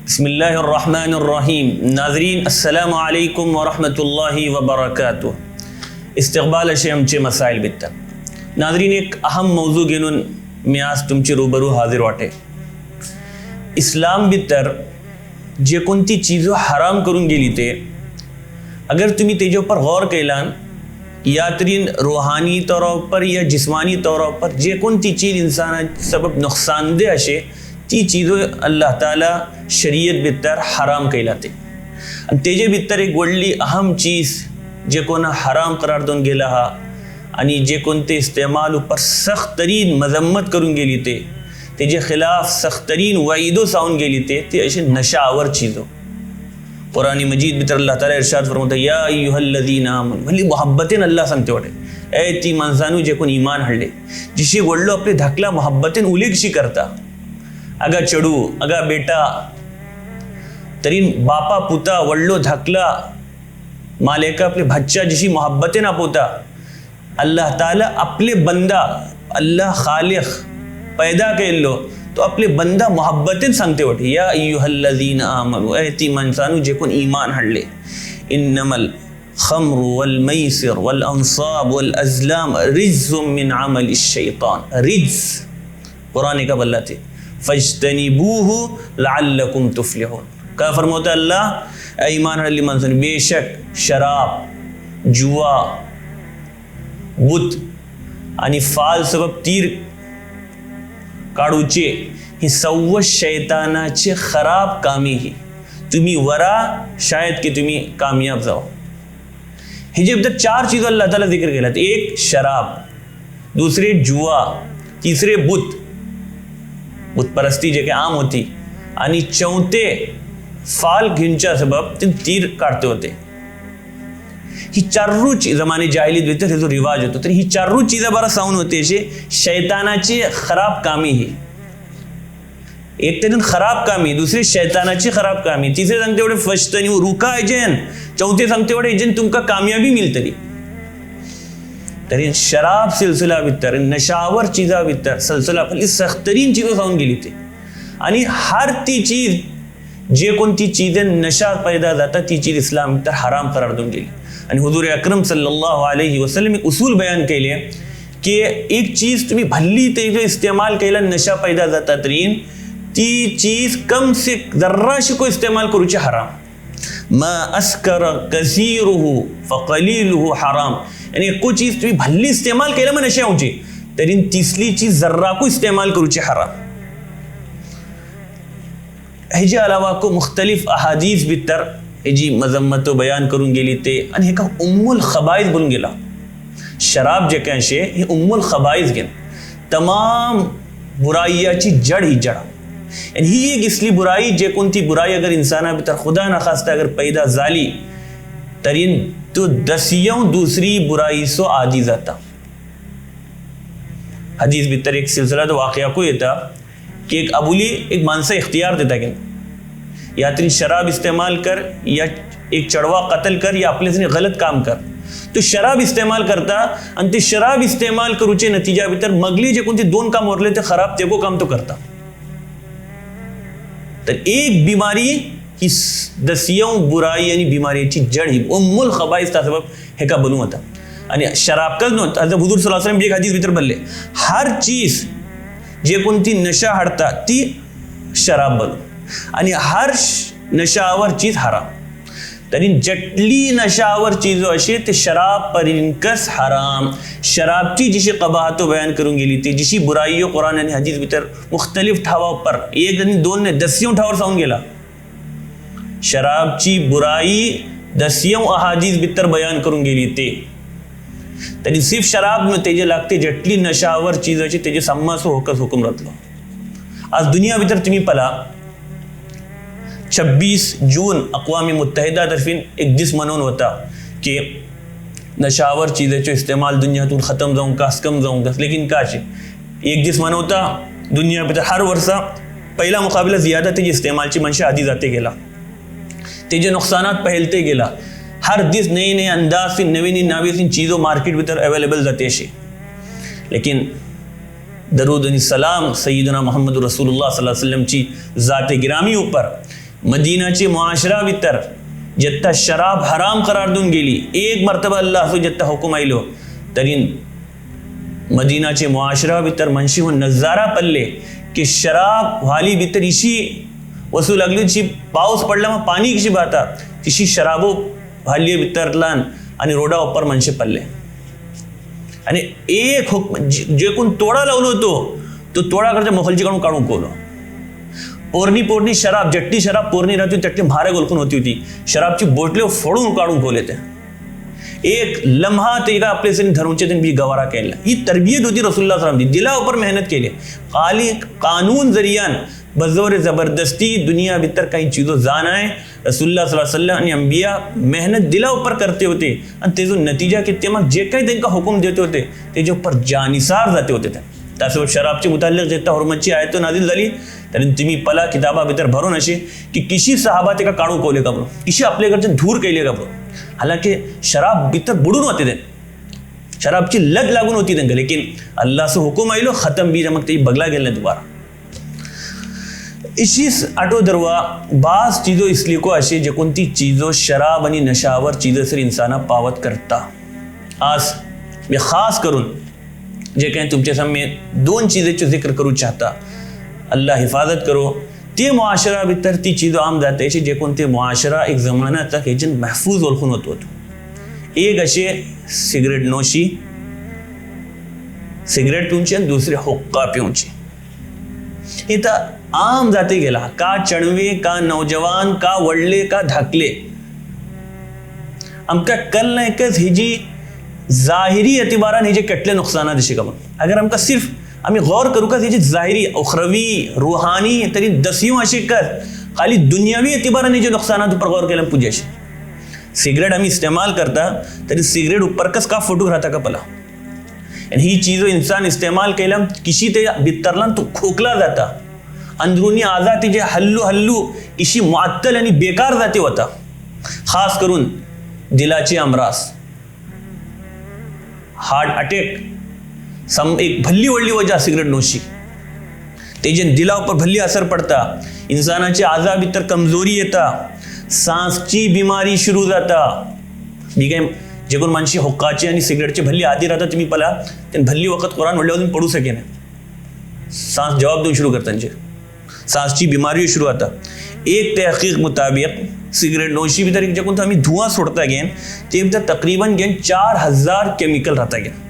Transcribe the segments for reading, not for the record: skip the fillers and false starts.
बिस्मिल्लाहिर्रहमानिर्रहीम। नाज़रीन अस्सलामु अलैकुम वरहमतुल्लाहि वबरकातुह। इस्तक़बाल अशे आमचे मसाइल भितर। नाज़रीन, एक अहम मौजू घेऊन मी आज तुमचे रूबरू हाजीर वाटे। इस्लाम भितर जे कोणती चीज़ो हराम करून गेली ते अगर तुम्ही तेजे ऊपर गौर केलान, या तरीन रूहानी तौर पर या जिस्मानी तौर पर जे कोणती चीज़ इंसान सबब नुकसानदेह अशे ती चीज़ो अल्लाह ताला शरीयत भितर हराम केला ते। आणि तेजे भितर एक व्हडली अहम चीज़ जे कोण हराम करार दोन गेला हा आणि जे कोणते इस्तेमाल ऊपर सख्त तरीन मजम्मत करून गेली ते तेजे खिलाफ सख्त तरीन वईदो सावन गेली ते अशे नशावर चीज़ो। कुरान मजीद भितर अल्लाह ताला इरशाद फरमाता या अय्युहल्लज़ीना आमनू, म्हणजे मोहब्बतेन अल्लाह सांगते वाटे ए ती माणसानू जे कोण ईमान हाडले जिशी व्हडलो आपले धाकला मोहब्बतेन उलेगशी करता, अगा चडू अगा बेटा तरीन बापा पुता व्हडलो धाकला मालेका आपले बच्चा जिशी मोहब्बतेन आपोता, अल्लाह ताला आपले बंदा अल्लाह खालिक पैदा केल्लो तो आपले बंदा मोहब्बतेन सांगते वाटे या अय्युहल्लज़ीना आमनू, ए ती माणसानू जे कोण ईमान हाडले इन्नमल खम्रु वल मैसिर वल अंसाब वल अज़लाम रिज्जुम मिन अमलिश शैतान। रिज्ज कुरान का बल्ला थे फज्तनिबूहु लअल्लकुम तुफ्लिहून। क्या फरमाता अल्लाह, ए ईमान हाडली माणसानू बेशक शराब, जुआ, बुत आणि फाल सबब तीर काढूचे ही सव्व शैतानाचे खराब कामी ही तुम्ही वरा शायद कि तुम्ही कामयाब जाओ। हे जे चार चीज़ों अल्लाह ताला जिक्र केला, एक शराब, दूसरे जुआ, तीसरे बुत परस्ती जे आम होती आणि चौथे फाल घेऊनच्या सबब ते तीर काढते होते। ही चारू जमाने जाहिलीत भितर हे जो रिवाज होतो तर ही चारू चीज़ा बरा साऊन होते असे शैतानाची खराब कामी ही। एक तरी खराब कामी, दुसरी शैतानाची खराब कामी, तिसरे सांगते एवढे फश्तनी रुका एजन, चौथे सांगते एवढे एजन तुमका कामयाबी मिळतली। तरी शराब सिलसिला भितर नशावर चीज़ा भितर सिलसिला फली सख्तरीन चीज़ो साऊन गेली ते आणि हर ती चीज़ जे कोणती चीज़ नशा पैदा जाता ती चीज़ इस्लाम भितर हराम करार दोन गेली। आणि हुजूर अकरम सल्लल्लाहु अलैहि वसल्लम एक उसूल बयान केले की एक चीज़ तुम्ही भल्ली ते जो इस्तेमाल केला नशा पैदा जाता तरीन ती चीज़ कम से जर्राशी को इस्तेमाल करूचे हराम। मा अस्कर कसीरुहु फकलीलुहु हराम, यानी एको चीज़ तुम्ही भल्ली इस्तेमाल केला मग नशा होची तरीन तीसरी चीज़ जर्रा को इस्तेमाल करूचे हराम। हेजे अलावा को मुख्तलिफ अहादीस भितर जी मजम्मत बयान करून गेली ते आणि हे का उम्मुल खबाइस बोलून गेला। शराब जे काय शे हे उम्मुल खबाइस घेन तमाम बुराईयाची जड़ ही जड़ आणि ही एक इसली बुराई जे कोणती बुराई अगर इंसाना भितर खुदा ना खास्ता अगर पैदा झाली तरीन तो दसियों दूसरी बुराई सो आदी जाता। हदीस भितर एक सिलसिला तो वाकया को येता कि एक अबुली एक माणसा इख्तियार देता की या तरी शराब इस्तेमाल कर या एक चढ़वा कत्ल कर या आपले से गलत काम कर, तो शराब इस्तेमाल करता आणि ते शराब इस्तेमाल करूचे नतीजा भितर मगली जे कोणते दोन काम उरले ते खराब तेको काम तो करता। तर एक बीमारी ही दसियों बुराई आणि बीमारीची जड़ ही उम्मुल खबाइस ता सबब हे का बनू होता। आणि शराब कच नव्हता, आज हुजूर सल्लल्लाहु अलैहि वसल्लम एक हदीस भितर बोलले हर चीज जे कोणती नशा हाडता ती शराब बनू आणि हर नशावर चीज हराम। तरी जटली नशावर चीजो अशी ते शराब परिंकस हराम। शराबची जिशी कबाहतो बयान करून गेली ती जिशी बुराईयो कुरान आणि हदीस भितर मुख्तलिफ ठावा पर एक आणि दोन ने दसियों ठावर साऊन गेला। शराबची बुराई दसियों अहादीस भितर बयान करून गेली ते तरी सिर्फ शराब न तेजे लागते जटली नशावर चीज अशी तेजे सम्मासो होकस हुकुम रतलो। आज दुनिया भितर तुम्ही पला 26 जून अक़वाम मुत्तहिदा तर्फीन एक दिस मनवून होता की नशावर चीज़ेचो इस्तेमाल दुनियातून ख़त्म जाऊं कास कम जाऊं दस, लेकिन काशे एक दिस मनवता दुनिया भितर हर वर्षा पहिला मुकाबला ज़्यादा तेजे इस्तेमालची मनशा आधी जाते गेला, तेजे नुकसानात पहलते गेला। हर दिस नए नए अंदाज से नवीन नावीन चीज़ों मार्केट भितर अवेलेबल जाते शे। लेकिन दरूद आणि सलाम सय्यदना मोहम्मद रसूलुल्लाह सल्लल्लाहु अलैहि वसल्लम ची ज़ात गिरामी ऊपर मदीनाची मुआशरा भितर जेत्ता शराब हराम करार दिवन गेली, एक मर्तबा अल्लाह असो जेत्ता हुकूम आयलो तरी मदीनाचे मुआशरा भितर मनशी हो नजारा पडले की शराब व्हाली भितर इशी वस्तू लागली जी पाऊस पडला मग पाणी कशी बहता तिशी शराबो व्हाली भितरल्यान आणि रोडा उपर मनशे पडले. आणि एक जे कोण तोडा लावलो तो तोडा करता मोहलची काढून कोलो. पोरणी शराब जट्टी शराब पोरणी राहती त्यातली भारे गोलकून होती शराबची बोटले फोडून काढून खोले ते. एक लम्हा ते का आपले से धर्मचे भी गवारा केला. ही तरबियत होती रसूलुल्लाह सल्लल्लाहु अलैहि वसल्लम दिला ऊपर मेहनत केली. खाली कानून जरियान बजोर जबरदस्ती दुनिया भीतर काही चीजों जाना है रसूलुल्लाह सल्लल्लाहु अलैहि वसल्लम आणि अंबिया मेहनत दिला ऊपर करते होते आणि ते जो नतीजा की ते मग जे काही त्यांना हुकूम देते होते त्याच्या ऊपर जानिसार जाते होते. त्यासोबत शराबची मुताल्लिक जेत्ता हुरमतची आयतो नाजिल झाली तरी तुम्ही पला किताबा भितर भरून असे की किशी सहाबा ते का काढून कोले का बरो किशी आपल्याकडचे धूर केले का बरो. हालांकि शराब भीतर बुडून होते ते शराबची लत लागून होती त्यांना लेकिन अल्लाह से हुकूम आयलो खत्म भी मग ते बगला गेले दोबारा. इशीस आठो दरवा बाज चीजों इसलिए को अशी जे कोणती चीजों शराब आणि नशावर चीजों से इंसाना पावत करता. आज मी खास करून जे काही तुमच्या सामने दोन चीजेचे जिक्र करू चाहता अल्लाह हिफाजत करो. ते मुआशरा भीतर ती चीजों आम जाते जे कोणते मुआशरा एक जमाना तक हेजन महफूज ओळखून होतो. एक असे सिगरेट नोशी सिगरेट पिऊचे आणि दुसरे हुक्का पिऊचे. इथं आम जाते गेला का चणवे का नौजवान का वडले का धाकले आमका कल नाही कस ही जी जाहिरी एतिबारान हे जे कटले नुकसाना दिशे का. अगर आमका सिर्फ आम्ही गौर करू का जी जाहिरी उखरवी रूहानी तरी दसियों अशी कर खाली दुनियावी एतिबारान जे नुकसानात ऊपर गौर केला पूजे असे. सिगरेट आम्ही इस्तेमाल करता तरी सिगरेट ऊपर कस का फोटो राहता का पला ही चीजों इंसान इस्तेमाल केला किशी ते भितरला तो खोकला जाता अंदरुनी आजा जे हल्लू किशी मुअत्तल आणि बेकार जाते होता. खास करून दिलाची अमरास हार्ट अटैक एक भल्ली वडली वजह सिगरेट नोशी तेजे दिला ऊपर भल्ली असर पडता इंसानाची आजा भीतर कमजोरी येता सांसची बिमारी सुरू जाता. मी काय जे कोण माणशी हुक्काची आणि सिगरेटची भल्ली आधी राहता तुम्ही पला त्यांनी भल्ली वखत कुरान म्हणल्यावर पडू सके ना सांस जवाब देऊन सुरू करतांचे सांसची बिमारी सुरू आता. एक तहकीक मुताबिक सिगरेट नोशी भीतर जे कोण आम्ही धुआं सोडता घेन ते भीतर तकरीबन घेन 4000 केमिकल राहता घेन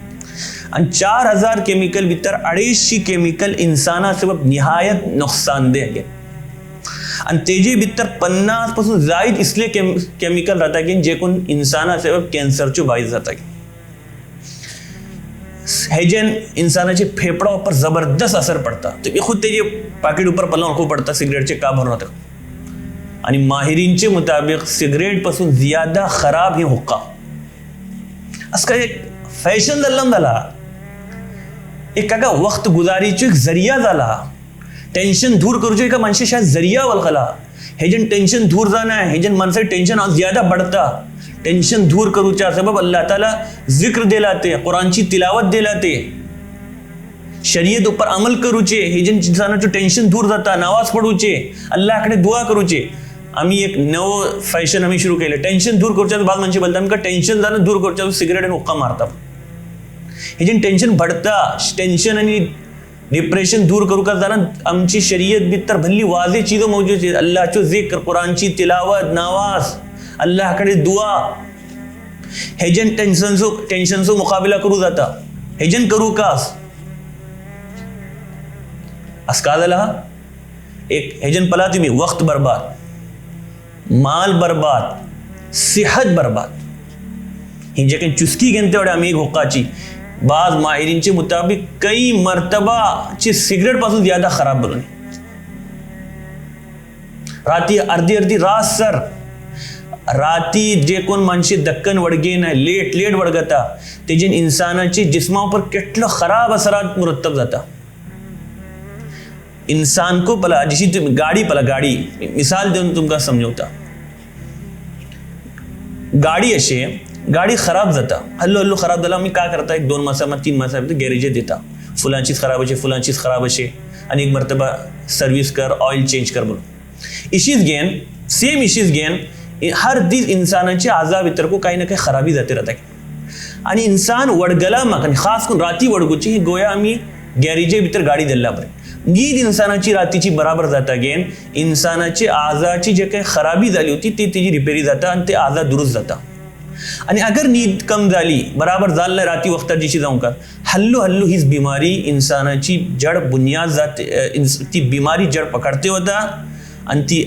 आणि 4000 केमिकल भीतर 250 केमिकल इंसाना सबब निहायत नुकसानदेह घेन आणि तेजे भीतर 50 पासून जायद इसलिए केमिकल राहता घेन जे कोण इंसाना सबब कॅन्सरचे बाईस जाता घेन. हेजन इंसानाचे फेफड़ा ऊपर जबरदस्त असर पड़ता. तो ये खुद तेजे पाकिट ऊपर पल्ला ओळखू पडता सिगरेटचे का भरून होतं आणि माहिरींचे मुताबिक सिगरेट पासून ज्यादा खराब हे हुक्का. असं काय एक फॅशन झाला एक का वक्त गुजारीचे एक जरिया झाला. टेन्शन दूर करूचे एका माणसे शायद जरिया वळखला. हेजन टेन्शन दूर जाना हेजन माणसे टेन्शन ज्यादा बढ़ता टेन्शन दूर करूच्या सबब अल्लाह ताला जिक्र दिलाते कुरानची तिलावत दिलाते शरीयत ऊपर अमल करूचे हेजन इंसानाचं टेन्शन दूर जाता नमाज पडूचे अल्लाहकडे दुआ करूचे. आम्ही एक नव फॅशन आम्ही सुरू केले टेन्शन दूर करूच्या बाद म्हणजे बोलता आमका टेन्शन जाणं दूर करूच्या सिगरेट आणि हुक्का मारता हेजन टेन्शन भडता टेन्शन आणि डिप्रेशन दूर करू का जाना आमची शरीयत भीतर भल्ली वाजे चीजों मौजूद है. अल्लाहचो जिक्र कुरानची तिलावत नमाज अल्लाहकडे दुआ हेजन टेन्शनचो मुकाबला करू जाता हेजन करू कास अस का झाला एक हेजन पला तुम्ही वक्त बर्बाद माल बर्बाद सेहत बर्बाद ही जे काही चुस्की घेन तेवढे आम्ही एक हुक्काची बाज माहिरींचे मुताबिक कई मर्तबा ची सिगरेट पासून ज्यादा खराब बनवणे. राती अर्धी रात सर राती जे कोण माणशी दक्कन वडगे नाही लेट वडगता तेजे इंसानाची जिस्मावर केटलं खराब असरात मुरत्तब जाता. इंसान को पला जशी तुम्ही गाडी मिसाल देऊन तुमका समजवता गाडी असे गाडी खराब जाता हल्लो खराब झाला मी काय करता 1-2 मासा 3 मासा गॅरेज देता फुलांचीच खराब असे आणि एक मर्तबा सर्व्हिस कर ऑइल चेंज कर बोलून इशीच घेन सेम इशीच घेन हर दीस इंसानाच्या आजा भितर को काही ना काही खराबी जाते राहता आणि इंसान वडगला म्हाका खास करून राती वडगुची ही गोया आमी गॅरेजे भितर गाडी दिल्ला बरें न्हीद इंसानाची रातीची बराबर जाता गेन इंसानाची आजाची जे काही खराबी झाली होती ती तेजी रिपेरी जाता आणि ते आजा दुरुस्त जाता आणि अगर नींद कम झाली बराबर जाल्लं राती वक्तार दिशी जाऊं का हल्लू हल्लू हीच बिमारी इंसानाची जड बुनियाद जाते ती बिमारी जड पकडते होता आणि ती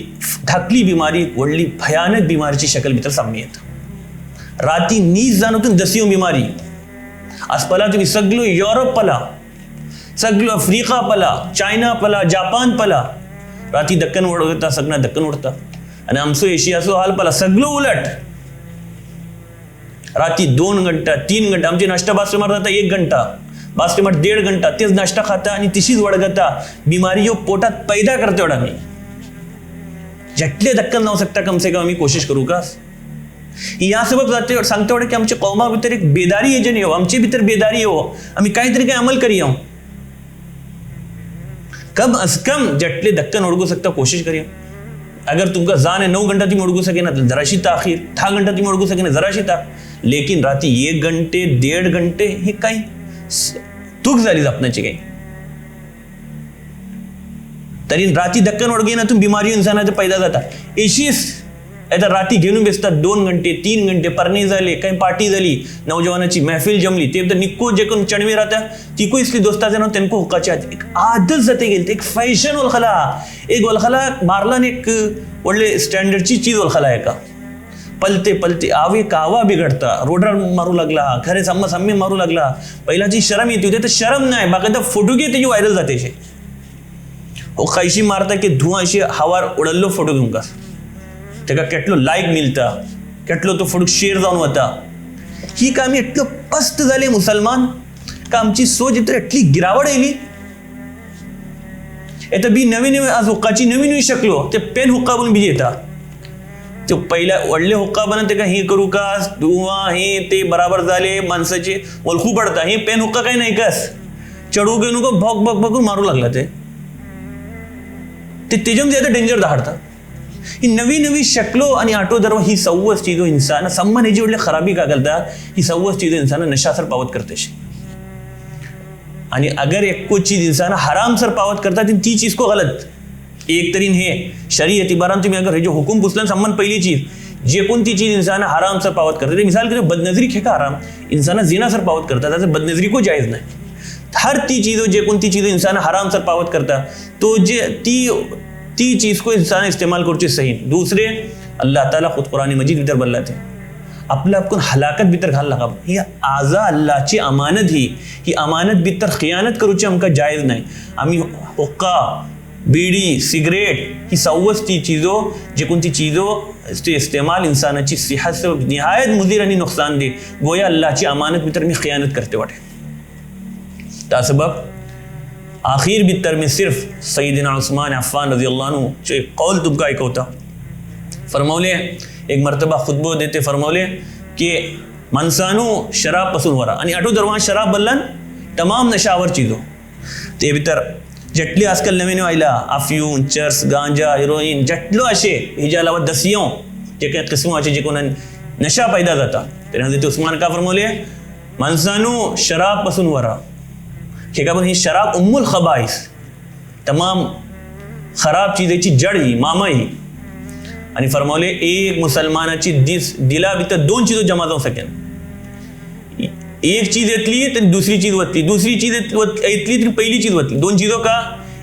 धाकली बिमारी व्हडली भयानक बिमारीची शक्ल भितर सामने येता राती नीज जाणून दसियो बिमारी आसपला तुम्ही सगळं युरोप पला सगळं अफ्रिका पला चायना पला जापान पला राती दक्कन उडता सगळं दक्कन उडता आणि आमचो एशियाचो हाल पला सगळं उलट राती 2 घंटा 3 घंटा आमचे नाश्ता बास्टेमार जाता 1 घंटा बास्टेमार 1.5 घंटा तेच नाश्ता खाता आणि तिशीच वडगता बिमारी यो पोटात पैदा करते वडा मी जटले दक्कन जाऊ शकता कम से कम आम्ही कोशिश करू का या सबब जाते सांगते वडे की आमच्या कौमा भितर एक बेदारी येजन येऊ आमचे भितर बेदारी येऊ आम्ही काहीतरी काही अमल करी येऊ कम अज कम जटले दक्कन ओळखू सकता कोशिश करिए अगर तुमका जान है 9 घंटा तुम ओळखू सके ना जराशी ताखीर 10 घंटा तुम ओळखू सके ना जराशी ताक लेकिन राती 1 घंटे 1.5 घंटे हे काही चूक झाली जपण्याची काही तरी राती दक्कन ओळखी ना तुम बिमारी इंसानाचे पैदा जाता एशीस आता राती घेऊन बेसतात 2 घंटे 3 घंटे परणे झाले काही पार्टी झाली नौजवानाची महफिल जमली ते तर निक्को जे कोण चणवी राहता ती को इसली दोस्ताचे ना त्यांको हुक्काची एक आदत जाते गेली एक फॅशन ओळखला मारला एक वडले स्टँडर्डची चीज ओळखला आहे का पलते पलते आवे कावा बिघडता रोडर मारू लागला खरे साम्मे मारू लागला पहिलाची शरम येते होती तर शरम नाही बाकी फोटो घे त्याची व्हायरल जाते हो कायशी मारता की धुवा अशी हवार उडल्लो फोटो घेऊन का तेका केटलो लाईक मिळता केटलो तो फोटो शेअर जाऊन वता ही का आमी एटलो पस्त झाले मुसलमान का आमची सोच इतर एटली गिरावड येयली येता बी नवीन आज हुक्काची नवीन शकलो ते पेन हुक्का बनून बी येता ते पहिल्या वडले हुक्का बनत तेका हे करू का धुवा हे ते बराबर झाले माणसाचे ओळखू पडता हे पेन हुक्का काही नाही कस चढू घेऊ नको भोग भोग भोगून मारू लागला ते तेजम जे डेंजर धाडता ही नवी नवी शकलो आणि आटो दरवा ही सव्वस चीजो इंसान सम्मान हे जी वडले खराबी का करता ही सव्वस चीजो इंसान नशासर पावत करते आणि अगर एको चीज इंसान हराम सर पावत करता ती चीज को गलत एक तरीन हे शरीयत इबारान तुम्ही अगर हे जो हुकुम पुसलन सम्मान पहिली चीज जे कोणती चीज इंसान हराम सर पावत करते मिसाल के बदनजरी खेका हराम इंसान जिना सर पावत करता त्याचं बदनजरी को जायज नाही हर ती चीजो जे कोणती चीज इंसान हराम सर पावत करता तो जे ती चीज को इंसान इस्तेमाल करचे सही दूसरे अल्लाह ताला खुद कुरान मजीद भीतर बोलते आपलं आपण हलाकत भीतर घाल लागा ही आजा अल्लाहची अमानत ही अमानत भीतर खियानत करूची आमका जायज नाही आम्ही हुक्का बीड़ी सिगरेट ही सव्वस ती चीजो जे कोणती चीजो ते इस्तेमाल इंसानाची सेहत से निहायत मुजीर आणि नुकसान दे गोया अल्लाहची अमानत भीतर मी खियानत करते वाटे त्या सबब आखिर भीतर में सिर्फ सईदना उस्मान अफ़्फ़ान रज़ी अल्लाह अन्हु जो एक कौल तुमका ऐकवता फरमावले एक मर्तबा खुतबो देते फरमावले कि मनसानू शराब पासून वरा आणि आठो दरवान शराब बल्लन तमाम नशावर चीजो ते भीतर जटली आजकाल नवीन आयला अफ्यून चर्स गांजा हिरोइन जटलो अशे हेज्या अलावा दसियों जे काही किस्माचे जे कोण नशा पैदा जाता ते उस्मान का फरमावले मनसानू शराब पासून वरा ही शराब उम्मुल खबाइस तमाम खराब चीजेची जड ही मामा ही आणि फरमावले एक मुसलमानाची दिला भितर 2 चीजो जमा जाऊ सकेन एक चीज येतली तर दुसरी चीज वतली दुसरी चीज येतली तर पहिली चीज वतली 2 चीजो का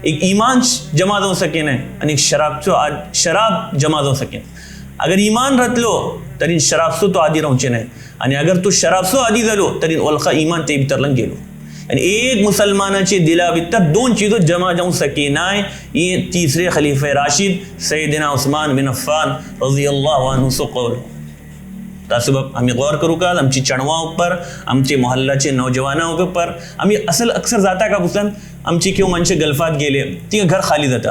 एक ईमान जमा जाऊ सकेन आणि एक शराब जमा जाऊ सकेन अगर ईमान राहतलो तरी शराबचो तो आदी रावचे नाही आणि अगर तो शराबचो आदी झालो तरी वलखा ईमान ते भितरला गेलो आणि एक मुसलमानाचे दिला भितर 2 चीजो जमा जाऊ सके नाय ये तीसरे खलीफे राशिद सैयदना उस्मान बिन अफ़्फ़ान रज़ियल्लाहु अन्हु सो कौल त्यासबब आम्ही गौर करू का आमची चणवा ऊपर आमचे मोहल्लाचे नौजवाना ऊपर आम्ही असल अक्सर जाता का पुसन आमची किंवा माणसे गल्फात गेले ती घर खाली जाता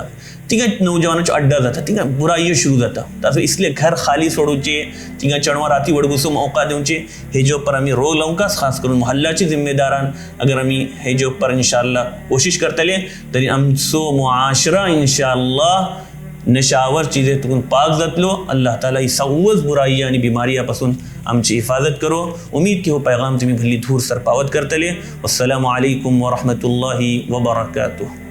तिका नौजवानाचा अड्डा जाता तिका बुराई शुरू जाता तसं इसलिए घर खाली सोडूचे तिका चणवा राती वडगुसो मौका देऊचे हे जो पर आम्ही रोग लावून का खास करून मोहल्लाचे जिम्मेदारान अगर आम्ही हे जो पर इंशाअल्लाह कोशिश करतले तरी आमचो मुआशरा इंशाअल्लाह नशावर चीज़ें तुकून पाक जातलो. अल्लाह ताला ही सवज बुराइयां आणि बिमारियापासून आमची हिफाजत करो. उम्मीद की हो पैगाम तुम्ही भली धूर सरपावत करतले. वस्सलामु अलैकुम व रहमतुल्लाहि व बरकातुह.